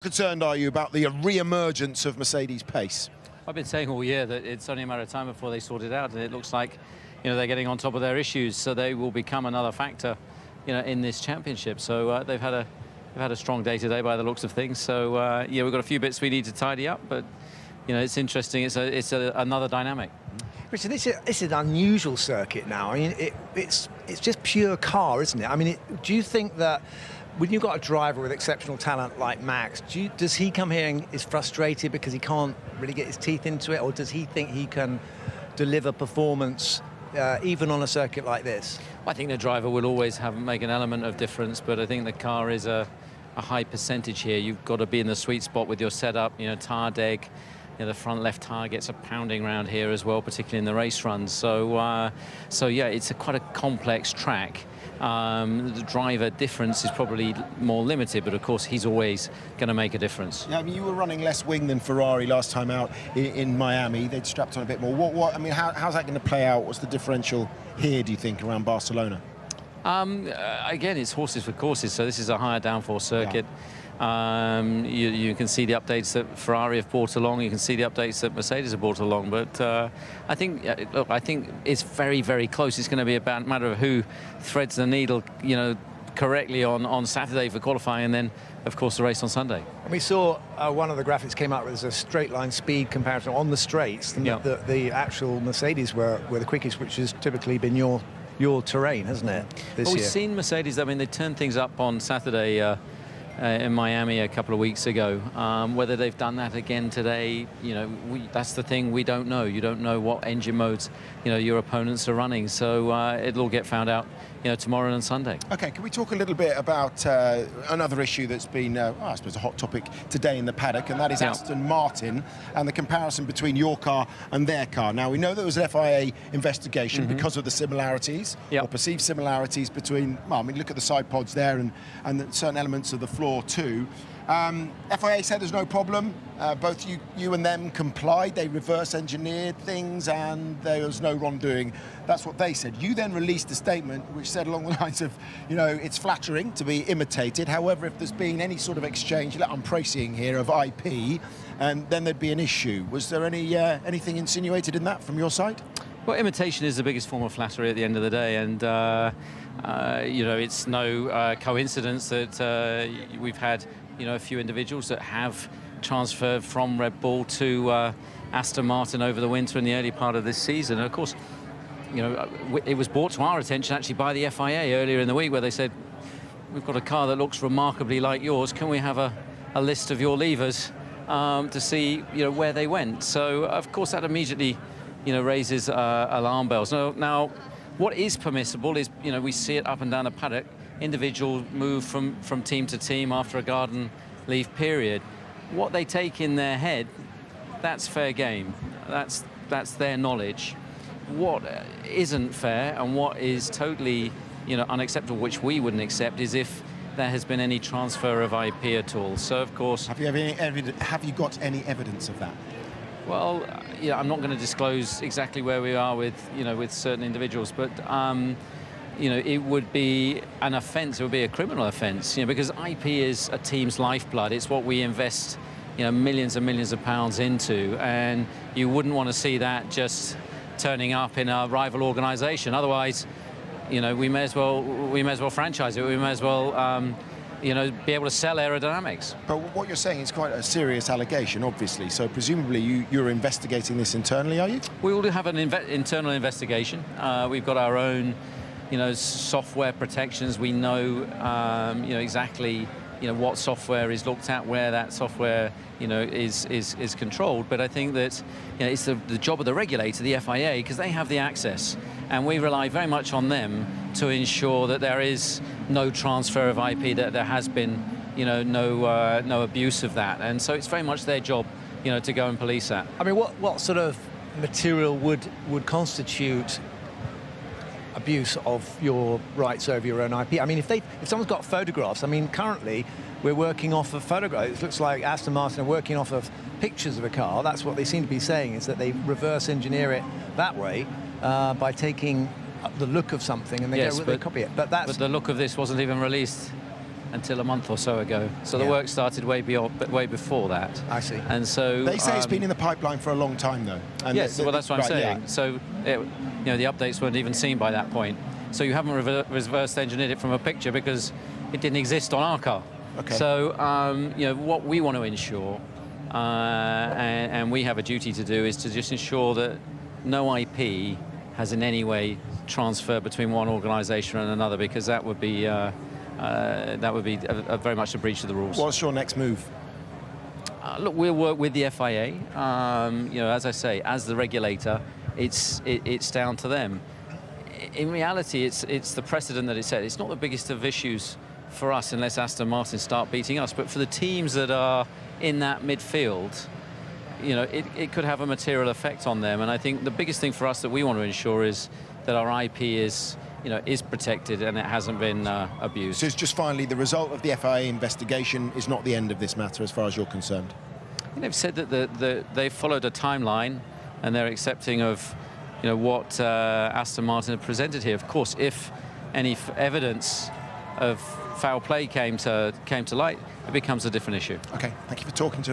Concerned are you about the re-emergence of Mercedes pace? I've been saying all year that it's only a matter of time before they sort it out, and it looks like, they're getting on top of their issues, so they will become another factor, in this championship. So they've had a strong day today by the looks of things. So yeah, we've got a few bits we need to tidy up, but it's interesting. It's another dynamic. Richard, this is an unusual circuit now. I mean, it's just pure car, isn't it? I mean, do you think that when you've got a driver with exceptional talent like Max, does he come here and is frustrated because he can't really get his teeth into it, or does he think he can deliver performance even on a circuit like this? I think the driver will always make an element of difference, but I think the car is a high percentage here. You've got to be in the sweet spot with your setup, tire deg. The front left tire gets a pounding round here as well, particularly in the race runs. So yeah, it's quite a complex track. The driver difference is probably more limited, but of course he's always going to make a difference. Yeah, I mean, you were running less wing than Ferrari last time out in Miami. They'd strapped on a bit more. I mean, how's that going to play out? What's the differential here, do you think, around Barcelona? Again, it's horses for courses, so this is a higher downforce circuit. Yeah. You can see the updates that Ferrari have brought along. You can see the updates that Mercedes have brought along. But I think it's very, very close. It's going to be a matter of who threads the needle, correctly on Saturday for qualifying, and then, of course, the race on Sunday. And we saw one of the graphics came up with a straight line speed comparison on the straights. And yeah. The actual Mercedes were the quickest, which has typically been your terrain, hasn't it? This year. We've seen Mercedes. I mean, they turned things up on Saturday. In Miami a couple of weeks ago. Whether they've done that again today, that's the thing, we don't know. You don't know what engine modes, your opponents are running. So it'll all get found out, tomorrow and Sunday. Okay, can we talk a little bit about another issue that's been, I suppose, a hot topic today in the paddock, and that is Aston Martin and the comparison between your car and their car. Now, we know there was an FIA investigation because of the similarities, or perceived similarities between, well, I mean, look at the side pods there and certain elements of the floor too. FIA said there's no problem. Both you and them complied. They reverse engineered things and there was no wrongdoing. That's what they said. You then released a statement which said along the lines of, it's flattering to be imitated. However, if there's been any sort of exchange, I'm praising here, of IP, then there'd be an issue. Was there anything insinuated in that from your side? Well, imitation is the biggest form of flattery at the end of the day, and it's no coincidence that we've had a few individuals that have transferred from Red Bull to Aston Martin over the winter and the early part of this season. And of course, it was brought to our attention actually by the FIA earlier in the week, where they said, we've got a car that looks remarkably like yours. Can we have a list of your levers to see where they went? So of course that immediately raises alarm bells. Now, what is permissible is, we see it up and down the paddock. Individuals move from team to team after a garden leave period. What they take in their head, that's fair game. That's their knowledge. What isn't fair and what is totally, unacceptable, which we wouldn't accept, is if there has been any transfer of IP at all. So, of course, have you got any evidence of that? Well, I'm not going to disclose exactly where we are with certain individuals, but it would be an offence. It would be a criminal offence, because IP is a team's lifeblood. It's what we invest, millions and millions of pounds into, and you wouldn't want to see that just turning up in a rival organisation. Otherwise, we may as well franchise it. We may as well. Be able to sell aerodynamics. But what you're saying is quite a serious allegation, obviously. So presumably you're investigating this internally, are you? We will have an internal investigation. We've got our own, software protections. We know, exactly, what software is looked at, where that software, is controlled. But I think that, it's the job of the regulator, the FIA, because they have the access, and we rely very much on them to ensure that there is no transfer of IP, that there has been, no abuse of that. And so it's very much their job, to go and police that. I mean, what sort of material would constitute abuse of your rights over your own IP? I mean, if someone's got photographs, I mean, currently we're working off of photographs. It looks like Aston Martin are working off of pictures of a car. That's what they seem to be saying, is that they reverse engineer it that way by taking the look of something and they copy it. But the look of this wasn't even released until a month or so ago. So the work started way before that. I see. And so They say it's been in the pipeline for a long time, though. And yes, well, that's what I'm saying. Yeah. So, the updates weren't even seen by that point. So you haven't reverse engineered it from a picture because it didn't exist on our car. Okay. So, what we want to ensure, and we have a duty to do, is to just ensure that no IP has in any way transferred between one organisation and another, because that would be very much a breach of the rules. What's your next move? Look, we'll work with the FIA. As I say, as the regulator, it's down to them. In reality, it's the precedent that it set. It's not the biggest of issues for us unless Aston Martin start beating us. But for the teams that are in that midfield, it could have a material effect on them. And I think the biggest thing for us that we want to ensure is that our IP is protected and it hasn't been abused. So it's just finally, the result of the FIA investigation is not the end of this matter as far as you're concerned? They've said that they've followed a timeline and they're accepting of what Aston Martin have presented here. Of course, if any evidence of foul play came to light, it becomes a different issue. Okay, thank you for talking to us.